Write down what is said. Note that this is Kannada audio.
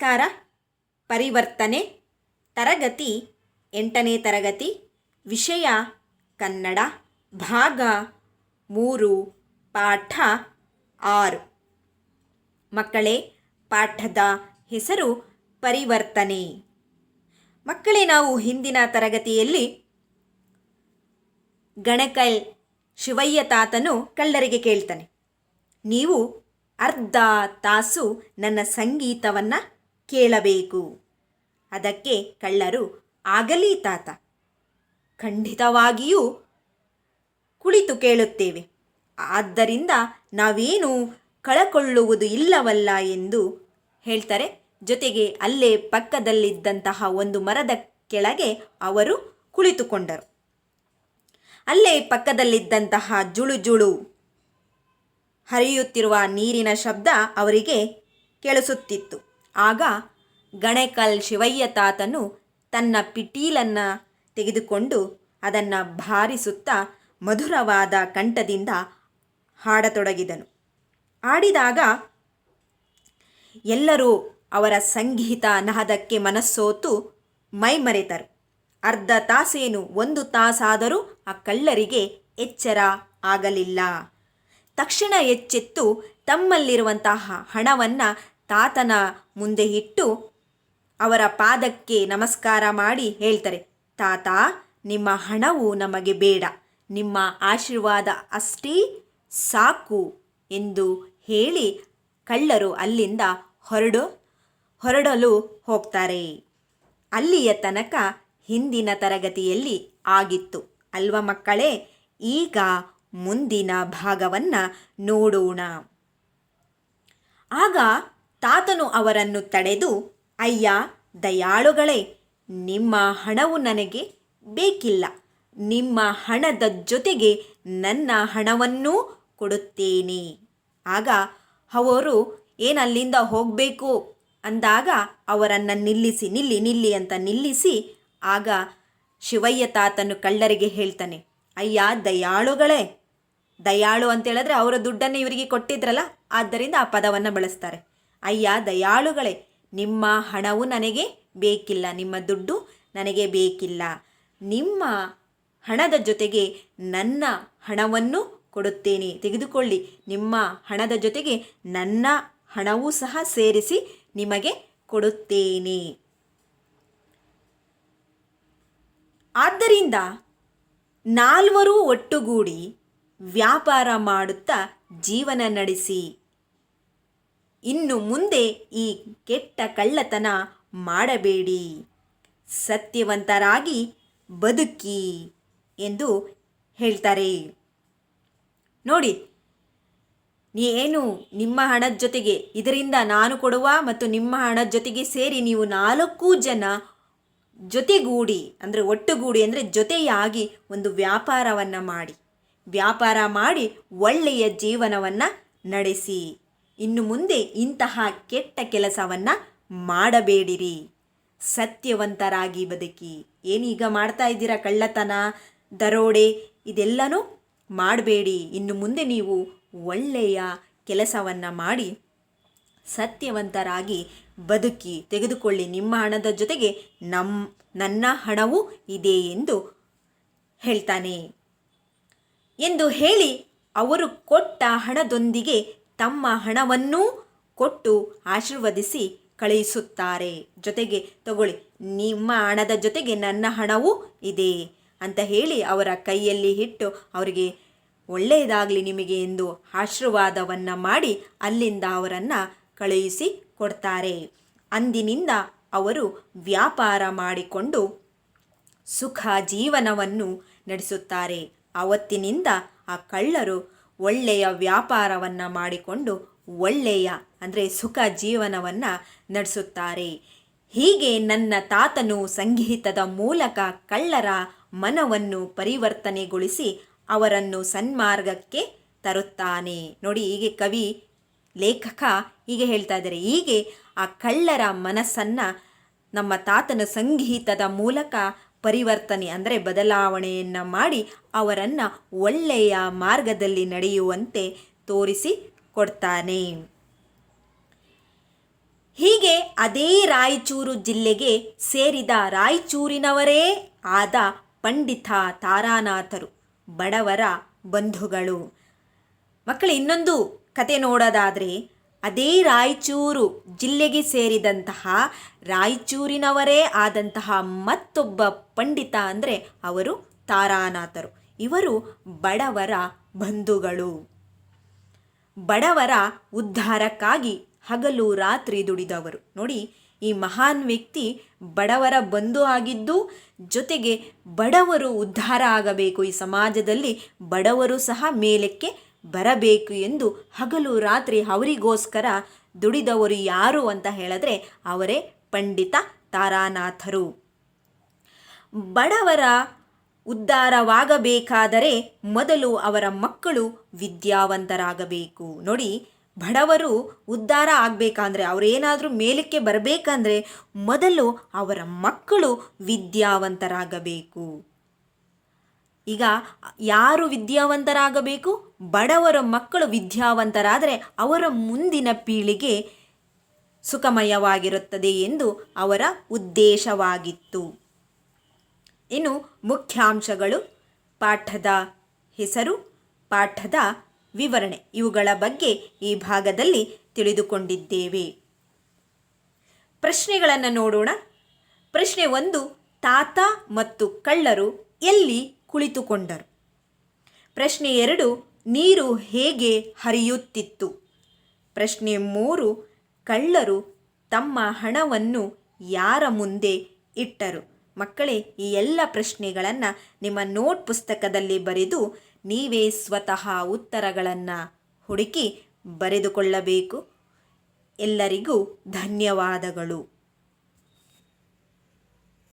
ನಮಸ್ಕಾರ. ಪರಿವರ್ತನೆ ತರಗತಿ 8ನೇ ತರಗತಿ, ವಿಷಯ ಕನ್ನಡ, ಭಾಗ 3, ಪಾಠ 6. ಮಕ್ಕಳೇ, ಪಾಠದ ಹೆಸರು ಪರಿವರ್ತನೆ. ಮಕ್ಕಳೇ, ನಾವು ಹಿಂದಿನ ತರಗತಿಯಲ್ಲಿ ಗಣಕಲ್ ಶಿವಯ್ಯ ತಾತನು ಕಳ್ಳರಿಗೆ ಕೇಳ್ತಾನೆ, ನೀವು ಅರ್ಧ ತಾಸು ನನ್ನ ಸಂಗೀತವನ್ನು ಕೇಳಬೇಕು. ಅದಕ್ಕೆ ಕಳ್ಳರು, ಆಗಲಿ ತಾತ, ಖಂಡಿತವಾಗಿಯೂ ಕುಳಿತು ಕೇಳುತ್ತೇವೆ. ಆದ್ದರಿಂದ ನಾವೇನು ಕಳಕೊಳ್ಳುವುದು ಇಲ್ಲವಲ್ಲ ಎಂದು ಹೇಳ್ತಾರೆ. ಜೊತೆಗೆ ಅಲ್ಲೇ ಪಕ್ಕದಲ್ಲಿದ್ದಂತಹ ಒಂದು ಮರದ ಕೆಳಗೆ ಅವರು ಕುಳಿತುಕೊಂಡರು. ಅಲ್ಲೇ ಪಕ್ಕದಲ್ಲಿದ್ದಂತಹ ಜುಳು ಜುಳು ಹರಿಯುತ್ತಿರುವ ನೀರಿನ ಶಬ್ದ ಅವರಿಗೆ ಕೇಳಿಸುತ್ತಿತ್ತು. ಆಗ ಗಣಕಲ್ ಶಿವಯ್ಯ ತಾತನು ತನ್ನ ಪಿಟೀಲನ್ನು ತೆಗೆದುಕೊಂಡು ಅದನ್ನು ಬಾರಿಸುತ್ತಾ ಮಧುರವಾದ ಕಂಠದಿಂದ ಹಾಡತೊಡಗಿದನು. ಹಾಡಿದಾಗ ಎಲ್ಲರೂ ಅವರ ಸಂಗೀತ ನಾದಕ್ಕೆ ಮನಸ್ಸೋತು ಮೈಮರೆತರು. ಅರ್ಧ ತಾಸೇನು 1 ತಾಸಾದರೂ ಆ ಕಳ್ಳರಿಗೆ ಎಚ್ಚರ ಆಗಲಿಲ್ಲ. ತಕ್ಷಣ ಎಚ್ಚೆತ್ತು ತಮ್ಮಲ್ಲಿರುವಂತಹ ಹಣವನ್ನು ತಾತನ ಮುಂದೆ ಇಟ್ಟು ಅವರ ಪಾದಕ್ಕೆ ನಮಸ್ಕಾರ ಮಾಡಿ ಹೇಳ್ತಾರೆ, ತಾತ, ನಿಮ್ಮ ಹಣವು ನಮಗೆ ಬೇಡ, ನಿಮ್ಮ ಆಶೀರ್ವಾದ ಅಷ್ಟೇ ಸಾಕು ಎಂದು ಹೇಳಿ ಕಳ್ಳರು ಅಲ್ಲಿಂದ ಹೊರಡಲು ಹೋಗ್ತಾರೆ. ಅಲ್ಲಿಯ ತನಕ ಹಿಂದಿನ ತರಗತಿಯಲ್ಲಿ ಆಗಿತ್ತು ಅಲ್ವಾ ಮಕ್ಕಳೇ? ಈಗ ಮುಂದಿನ ಭಾಗವನ್ನು ನೋಡೋಣ. ಆಗ ತಾತನು ಅವರನ್ನು ತಡೆದು, ಅಯ್ಯ ದಯಾಳುಗಳೇ, ನಿಮ್ಮ ಹಣವು ನನಗೆ ಬೇಕಿಲ್ಲ. ನಿಮ್ಮ ಹಣದ ಜೊತೆಗೆ ನನ್ನ ಹಣವನ್ನೂ ಕೊಡುತ್ತೇನೆ. ಆಗ ಅವರು ಏನಲ್ಲಿಂದ ಹೋಗಬೇಕು ಅಂದಾಗ ಅವರನ್ನು ನಿಲ್ಲಿಸಿ, ನಿಲ್ಲಿ ಅಂತ ನಿಲ್ಲಿಸಿ, ಆಗ ಶಿವಯ್ಯ ತಾತನು ಕಳ್ಳರಿಗೆ ಹೇಳ್ತಾನೆ, ಅಯ್ಯ ದಯಾಳುಗಳೇ, ದಯಾಳು ಅಂತೇಳಿದ್ರೆ ಅವರ ದುಡ್ಡನ್ನು ಇವರಿಗೆ ಕೊಟ್ಟಿದ್ರಲ್ಲ, ಆದ್ದರಿಂದ ಆ ಪದವನ್ನು ಬಳಸ್ತಾರೆ. ಅಯ್ಯ ದಯಾಳುಗಳೇ, ನಿಮ್ಮ ಹಣವು ನನಗೆ ಬೇಕಿಲ್ಲ, ನಿಮ್ಮ ದುಡ್ಡು ನನಗೆ ಬೇಕಿಲ್ಲ. ನಿಮ್ಮ ಹಣದ ಜೊತೆಗೆ ನನ್ನ ಹಣವನ್ನು ಕೊಡುತ್ತೇನೆ, ತೆಗೆದುಕೊಳ್ಳಿ. ನಿಮ್ಮ ಹಣದ ಜೊತೆಗೆ ನನ್ನ ಹಣವೂ ಸಹ ಸೇರಿಸಿ ನಿಮಗೆ ಕೊಡುತ್ತೇನೆ. ಆದ್ದರಿಂದ 4 ಒಟ್ಟುಗೂಡಿ ವ್ಯಾಪಾರ ಮಾಡುತ್ತಾ ಜೀವನ ನಡೆಸಿ. ಇನ್ನು ಮುಂದೆ ಈ ಕೆಟ್ಟ ಕಳ್ಳತನ ಮಾಡಬೇಡಿ, ಸತ್ಯವಂತರಾಗಿ ಬದುಕಿ ಎಂದು ಹೇಳ್ತಾರೆ. ನೋಡಿ, ಏನು ನಿಮ್ಮ ಹಣದ ಜೊತೆಗೆ ಇದರಿಂದ ನಾನು ಕೊಡುವ ಮತ್ತು ನಿಮ್ಮ ಹಣದ ಜೊತೆಗೆ ಸೇರಿ ನೀವು 4 ಜನ ಜೊತೆಗೂಡಿ, ಅಂದರೆ ಒಟ್ಟುಗೂಡಿ, ಅಂದರೆ ಜೊತೆಯಾಗಿ ಒಂದು ವ್ಯಾಪಾರ ಮಾಡಿ ಒಳ್ಳೆಯ ಜೀವನವನ್ನು ನಡೆಸಿ. ಇನ್ನು ಮುಂದೆ ಇಂತಹ ಕೆಟ್ಟ ಕೆಲಸವನ್ನು ಮಾಡಬೇಡಿರಿ, ಸತ್ಯವಂತರಾಗಿ ಬದುಕಿ. ಏನೀಗ ಮಾಡ್ತಾ ಇದ್ದೀರಾ ಕಳ್ಳತನ, ದರೋಡೆ, ಇದೆಲ್ಲನೂ ಮಾಡಬೇಡಿ. ಇನ್ನು ಮುಂದೆ ನೀವು ಒಳ್ಳೆಯ ಕೆಲಸವನ್ನು ಮಾಡಿ ಸತ್ಯವಂತರಾಗಿ ಬದುಕಿ, ತೆಗೆದುಕೊಳ್ಳಿ. ನಿಮ್ಮ ಹಣದ ಜೊತೆಗೆ ನನ್ನ ಹಣವೂ ಇದೆ ಎಂದು ಹೇಳ್ತಾನೆ ಎಂದು ಹೇಳಿ ಅವರು ಕೊಟ್ಟ ಹಣದೊಂದಿಗೆ ತಮ್ಮ ಹಣವನ್ನೂ ಕೊಟ್ಟು ಆಶೀರ್ವದಿಸಿ ಕಳುಹಿಸುತ್ತಾರೆ. ಜೊತೆಗೆ ತಗೊಳ್ಳಿ, ನಿಮ್ಮ ಹಣದ ಜೊತೆಗೆ ನನ್ನ ಹಣವೂ ಇದೆ ಅಂತ ಹೇಳಿ ಅವರ ಕೈಯಲ್ಲಿ ಇಟ್ಟು ಅವರಿಗೆ ಒಳ್ಳೆಯದಾಗಲಿ ನಿಮಗೆ ಎಂದು ಆಶೀರ್ವಾದವನ್ನು ಮಾಡಿ ಅಲ್ಲಿಂದ ಅವರನ್ನು ಕಳುಹಿಸಿ ಕೊಡ್ತಾರೆ. ಅಂದಿನಿಂದ ಅವರು ವ್ಯಾಪಾರ ಮಾಡಿಕೊಂಡು ಸುಖ ಜೀವನವನ್ನು ನಡೆಸುತ್ತಾರೆ. ಆವತ್ತಿನಿಂದ ಆ ಕಳ್ಳರು ಒಳ್ಳೆಯ ವ್ಯಾಪಾರವನ್ನು ಮಾಡಿಕೊಂಡು ಒಳ್ಳೆಯ, ಅಂದರೆ ಸುಖ ಜೀವನವನ್ನು ನಡೆಸುತ್ತಾರೆ. ಹೀಗೆ ನನ್ನ ತಾತನು ಸಂಗೀತದ ಮೂಲಕ ಕಳ್ಳರ ಮನವನ್ನು ಪರಿವರ್ತನೆಗೊಳಿಸಿ ಅವರನ್ನು ಸನ್ಮಾರ್ಗಕ್ಕೆ ತರುತ್ತಾನೆ. ನೋಡಿ, ಹೀಗೆ ಕವಿ ಲೇಖಕ ಹೀಗೆ ಹೇಳ್ತಾ ಇದ್ದಾರೆ. ಹೀಗೆ ಆ ಕಳ್ಳರ ಮನಸ್ಸನ್ನು ನಮ್ಮ ತಾತನ ಸಂಗೀತದ ಮೂಲಕ ಪರಿವರ್ತನೆ ಅಂದರೆ ಬದಲಾವಣೆಯನ್ನು ಮಾಡಿ ಅವರನ್ನು ಒಳ್ಳೆಯ ಮಾರ್ಗದಲ್ಲಿ ನಡೆಯುವಂತೆ ತೋರಿಸಿ ಕೊಡ್ತಾನೆ. ಹೀಗೆ ಅದೇ ರಾಯಚೂರು ಜಿಲ್ಲೆಗೆ ಸೇರಿದ ರಾಯಚೂರಿನವರೇ ಆದ ಪಂಡಿತ ತಾರಾನಾಥರು ಬಡವರ ಬಂಧುಗಳು. ಮಕ್ಕಳು, ಇನ್ನೊಂದು ಕತೆ ನೋಡೋದಾದರೆ, ಅದೇ ರಾಯಚೂರು ಜಿಲ್ಲೆಗೆ ಸೇರಿದಂತಹ ರಾಯಚೂರಿನವರೇ ಆದಂತಹ ಮತ್ತೊಬ್ಬ ಪಂಡಿತ ಅಂದರೆ ಅವರು ತಾರಾನಾಥರು. ಇವರು ಬಡವರ ಬಂಧುಗಳು. ಬಡವರ ಉದ್ಧಾರಕ್ಕಾಗಿ ಹಗಲು ರಾತ್ರಿ ದುಡಿದವರು. ನೋಡಿ, ಈ ಮಹಾನ್ ವ್ಯಕ್ತಿ ಬಡವರ ಬಂಧು ಆಗಿದ್ದು, ಜೊತೆಗೆ ಬಡವರು ಉದ್ಧಾರ ಆಗಬೇಕು, ಈ ಸಮಾಜದಲ್ಲಿ ಬಡವರು ಸಹ ಮೇಲಕ್ಕೆ ಬರಬೇಕು ಎಂದು ಹಗಲು ರಾತ್ರಿ ಅವರಿಗೋಸ್ಕರ ದುಡಿದವರು ಯಾರು ಅಂತ ಹೇಳಿದ್ರೆ ಅವರೇ ಪಂಡಿತ ತಾರಾನಾಥರು. ಬಡವರ ಉದ್ಧಾರವಾಗಬೇಕಾದರೆ ಮೊದಲು ಅವರ ಮಕ್ಕಳು ವಿದ್ಯಾವಂತರಾಗಬೇಕು. ನೋಡಿ, ಬಡವರು ಉದ್ಧಾರ ಆಗಬೇಕಂದ್ರೆ, ಅವರೇನಾದರೂ ಮೇಲಕ್ಕೆ ಬರಬೇಕಂದ್ರೆ ಮೊದಲು ಅವರ ಮಕ್ಕಳು ವಿದ್ಯಾವಂತರಾಗಬೇಕು. ಈಗ ಯಾರು ವಿದ್ಯಾವಂತರಾಗಬೇಕು? ಬಡವರ ಮಕ್ಕಳು ವಿದ್ಯಾವಂತರಾದರೆ ಅವರ ಮುಂದಿನ ಪೀಳಿಗೆ ಸುಖಮಯವಾಗಿರುತ್ತದೆ ಎಂದು ಅವರ ಉದ್ದೇಶವಾಗಿತ್ತು. ಇನ್ನು ಮುಖ್ಯಾಂಶಗಳು, ಪಾಠದ ಹೆಸರು, ಪಾಠದ ವಿವರಣೆ, ಇವುಗಳ ಬಗ್ಗೆ ಈ ಭಾಗದಲ್ಲಿ ತಿಳಿದುಕೊಂಡಿದ್ದೇವೆ. ಪ್ರಶ್ನೆಗಳನ್ನು ನೋಡೋಣ. ಪ್ರಶ್ನೆ 1, ತಾತ ಮತ್ತು ಕಳ್ಳರು ಎಲ್ಲಿ ಕುಳಿತುಕೊಂಡರು? ಪ್ರಶ್ನೆ 2, ನೀರು ಹೇಗೆ ಹರಿಯುತ್ತಿತ್ತು? ಪ್ರಶ್ನೆ 3, ಕಳ್ಳರು ತಮ್ಮ ಹಣವನ್ನು ಯಾರ ಮುಂದೆ ಇಟ್ಟರು? ಮಕ್ಕಳೇ, ಈ ಎಲ್ಲ ಪ್ರಶ್ನೆಗಳನ್ನು ನಿಮ್ಮ ನೋಟ್ ಪುಸ್ತಕದಲ್ಲಿ ಬರೆದು ನೀವೇ ಸ್ವತಃ ಉತ್ತರಗಳನ್ನು ಹುಡುಕಿ ಬರೆದುಕೊಳ್ಳಬೇಕು. ಎಲ್ಲರಿಗೂ ಧನ್ಯವಾದಗಳು.